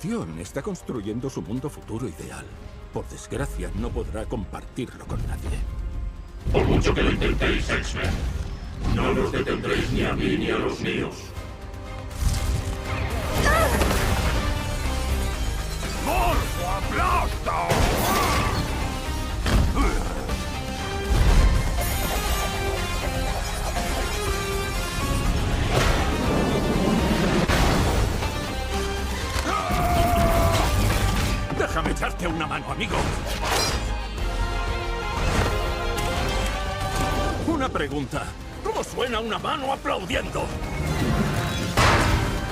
nación está construyendo su mundo futuro ideal. Por desgracia, no podrá compartirlo con nadie. Por mucho que lo intentéis, X-Men, no nos detendréis ni a mí ni a los míos. ¡Morfo, aplasta! ¡Déjame echarte una mano, amigo! Una pregunta. ¿Cómo suena una mano aplaudiendo?